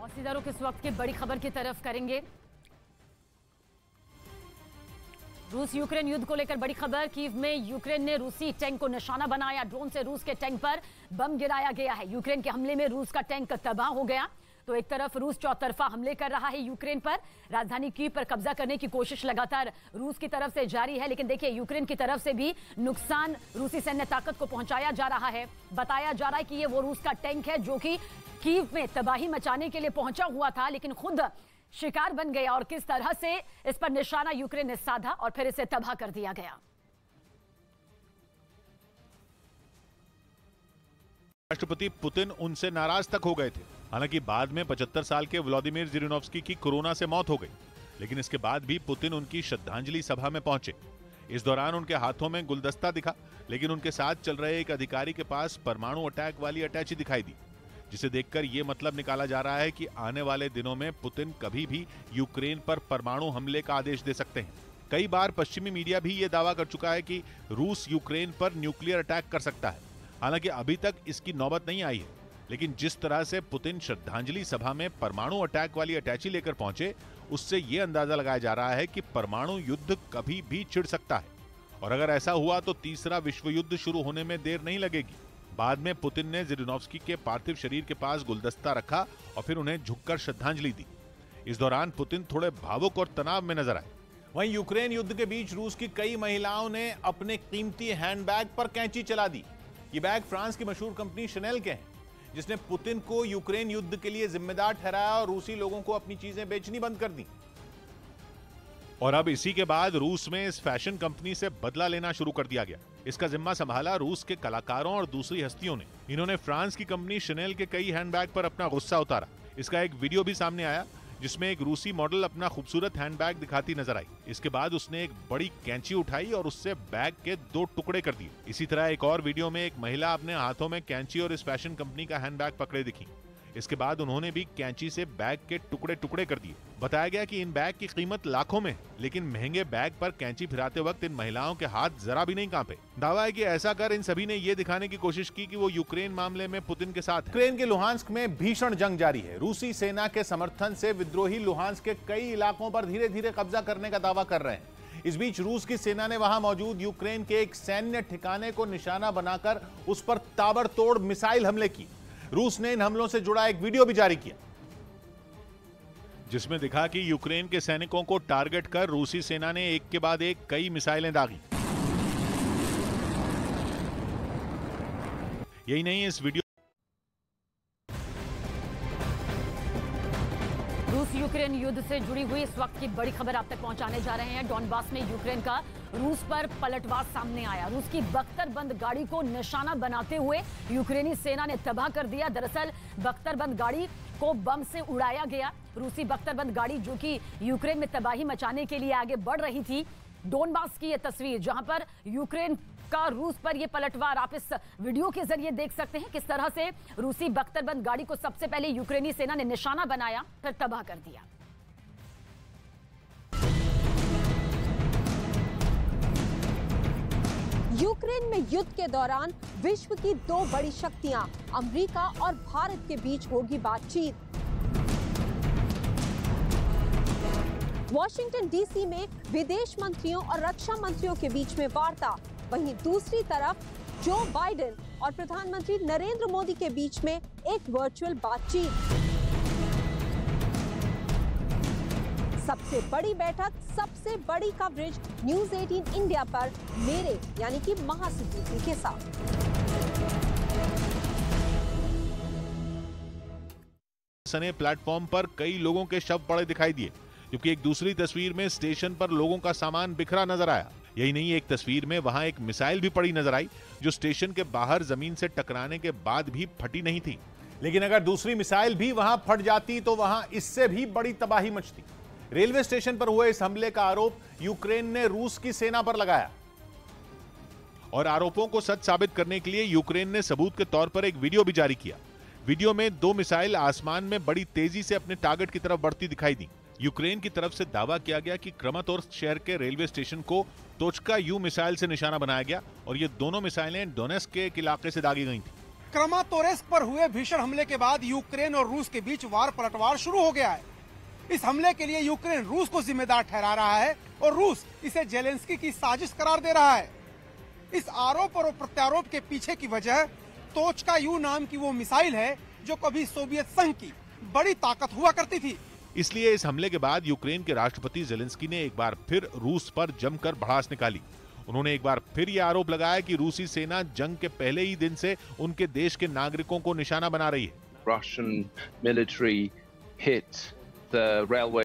और सीधा रुख इस वक्त की बड़ी खबर की तरफ करेंगे। रूस यूक्रेन युद्ध को लेकर बड़ी खबर। कीव में यूक्रेन ने रूसी टैंक को निशाना बनाया। ड्रोन से रूस के टैंक पर बम गिराया गया है। यूक्रेन के हमले में रूस का टैंक तबाह हो गया। तो एक तरफ रूस चौतरफा हमले कर रहा है यूक्रेन पर। राजधानी कीव पर कब्जा करने की कोशिश लगातार रूस की तरफ से जारी है, लेकिन देखिए यूक्रेन की तरफ से भी नुकसान रूसी सैन्य ताकत को पहुंचाया जा रहा है। बताया जा रहा है कि ये वो रूस का टैंक है जो कि कीव में तबाही मचाने के लिए पहुंचा हुआ था, लेकिन खुद शिकार बन गया और किस तरह से इस पर निशाना यूक्रेन ने साधा और फिर इसे तबाह कर दिया गया। राष्ट्रपति पुतिन उनसे नाराज तक हो गए थे। हालांकि बाद में 75 साल के व्लादिमीर जिरिनोव्स्की की कोरोना से मौत हो गई, लेकिन इसके बाद भी पुतिन उनकी श्रद्धांजलि सभा में पहुंचे। इस दौरान उनके हाथों में गुलदस्ता दिखा, लेकिन उनके साथ चल रहे एक अधिकारी के पास परमाणु अटैक वाली अटैची दिखाई दी, जिसे देखकर यह मतलब निकाला जा रहा है कि आने वाले दिनों में पुतिन कभी भी यूक्रेन पर परमाणु हमले का आदेश दे सकते हैं। कई बार पश्चिमी मीडिया भी ये दावा कर चुका है कि रूस यूक्रेन पर न्यूक्लियर अटैक कर सकता है। हालांकि अभी तक इसकी नौबत नहीं आई है, लेकिन जिस तरह से पुतिन श्रद्धांजलि सभा में परमाणु अटैक वाली अटैची लेकर पहुंचे, उससे यह अंदाजा लगाया जा रहा है कि परमाणु युद्ध कभी भी छिड़ सकता है। और अगर ऐसा हुआ तो तीसरा विश्व युद्ध शुरू होने में देर नहीं लगेगी। बाद में पुतिन ने जिरिनोव्स्की के पार्थिव शरीर के पास गुलदस्ता रखा और फिर उन्हें झुककर श्रद्धांजलि दी। इस दौरान पुतिन थोड़े भावुक और तनाव में नजर आए। वहीं यूक्रेन युद्ध के बीच रूस की कई महिलाओं ने अपने कीमती हैंडबैग पर कैंची चला दी। ये बैग फ्रांस की मशहूर कंपनी शनेल के हैं, जिसने पुतिन को यूक्रेन युद्ध के लिए जिम्मेदार ठहराया और रूसी लोगों को अपनी चीजें बेचनी बंद कर दी। और अब इसी के बाद रूस में इस फैशन कंपनी से बदला लेना शुरू कर दिया गया। इसका जिम्मा संभाला रूस के कलाकारों और दूसरी हस्तियों ने। इन्होंने फ्रांस की कंपनी शनेल के कई हैंडबैग पर अपना गुस्सा उतारा। इसका एक वीडियो भी सामने आया, जिसमें एक रूसी मॉडल अपना खूबसूरत हैंडबैग दिखाती नजर आई। इसके बाद उसने एक बड़ी कैंची उठाई और उससे बैग के 2 टुकड़े कर दिए। इसी तरह एक और वीडियो में एक महिला अपने हाथों में कैंची और इस फैशन कंपनी का हैंडबैग पकड़े दिखी। इसके बाद उन्होंने भी कैंची से बैग के टुकड़े टुकड़े कर दिए। बताया गया कि इन बैग की कीमत लाखों में है, लेकिन महंगे बैग पर कैंची फिराते वक्त इन महिलाओं के हाथ जरा भी नहीं कांपे। दावा है कि ऐसा कर इन सभी ने ये दिखाने की कोशिश की कि वो यूक्रेन मामले में पुतिन के साथ है। यूक्रेन के लुहांस्क में भीषण जंग जारी है। रूसी सेना के समर्थन से विद्रोही लुहांस्क के कई इलाकों पर धीरे धीरे कब्जा करने का दावा कर रहे हैं। इस बीच रूस की सेना ने वहां मौजूद यूक्रेन के एक सैन्य ठिकाने को निशाना बनाकर उस पर ताबड़तोड़ मिसाइल हमले किए। रूस ने इन हमलों से जुड़ा एक वीडियो भी जारी किया, जिसमें दिखा कि यूक्रेन के सैनिकों को टारगेट कर रूसी सेना ने एक के बाद एक कई मिसाइलें दागी। यही नहीं, इस वीडियो रूस यूक्रेन युद्ध से जुड़ी हुई इस वक्त की बड़ी खबर आप तक पहुंचाने जा रहे हैं। डॉनबास में यूक्रेन का रूस पर पलटवार सामने आया। रूस की बख्तरबंद गाड़ी को निशाना बनाते हुए यूक्रेनी सेना ने तबाह कर दिया। दरअसल बख्तरबंद गाड़ी को बम से उड़ाया गया। रूसी बख्तरबंद गाड़ी जो कि यूक्रेन में तबाही मचाने के लिए आगे बढ़ रही थी। डोनबास की यह तस्वीर, जहां पर यूक्रेन का रूस पर यह पलटवार आप इस वीडियो के जरिए देख सकते हैं, किस तरह से रूसी बख्तरबंद गाड़ी को सबसे पहले यूक्रेनी सेना ने निशाना बनाया, फिर तबाह कर दिया। यूक्रेन में युद्ध के दौरान विश्व की 2 बड़ी शक्तियां अमेरिका और भारत के बीच होगी बातचीत। वॉशिंगटन डीसी में विदेश मंत्रियों और रक्षा मंत्रियों के बीच में वार्ता। वहीं दूसरी तरफ जो बाइडेन और प्रधानमंत्री नरेंद्र मोदी के बीच में एक वर्चुअल बातचीत। सबसे बड़ी बैठक, सबसे बड़ी कवरेज न्यूज़ 18 इंडिया पर मेरे यानी कि महासिद्धि के साथ। सने प्लेटफॉर्म पर कई लोगों के शव पड़े दिखाई दिए, जबकि एक दूसरी तस्वीर में स्टेशन पर लोगों का सामान बिखरा नजर आया। यही नहीं, एक तस्वीर में वहां एक मिसाइल भी पड़ी नजर आई, जो स्टेशन के बाहर जमीन से टकराने के बाद भी फटी नहीं थी। लेकिन अगर दूसरी मिसाइल भी वहां फट जाती तो वहां इससे भी बड़ी तबाही मचती। रेलवे स्टेशन पर हुए इस हमले का आरोप यूक्रेन ने रूस की सेना पर लगाया और आरोपों को सच साबित करने के लिए यूक्रेन ने सबूत के तौर पर एक वीडियो भी जारी किया। वीडियो में 2 मिसाइल आसमान में बड़ी तेजी से अपने टारगेट की तरफ बढ़ती दिखाई दी। यूक्रेन की तरफ से दावा किया गया कि क्रमातोर्स्क शहर के रेलवे स्टेशन को तोचका यू मिसाइल से निशाना बनाया गया और ये दोनों मिसाइलें डोनेस्क के एक इलाके से दागी गई थी। क्रामातोरेस्क पर हुए भीषण हमले के बाद यूक्रेन और रूस के बीच वार पलटवार शुरू हो गया है। इस हमले के लिए यूक्रेन रूस को जिम्मेदार ठहरा रहा है और रूस इसे जेलेंस्की की साजिश करार दे रहा है। इस आरोप और प्रत्यारोप के पीछे की वजह तोचका यू नाम की वो मिसाइल है जो कभी सोवियत संघ की बड़ी ताकत हुआ करती थी। इसलिए इस हमले के बाद यूक्रेन के राष्ट्रपति जेलेंस्की ने एक बार फिर रूस पर जमकर भड़ास निकाली। उन्होंने एक बार फिर यह आरोप लगाया कि रूसी सेना जंग के पहले ही दिन से उनके देश के नागरिकों को निशाना बना रही है। Russian military hit the railway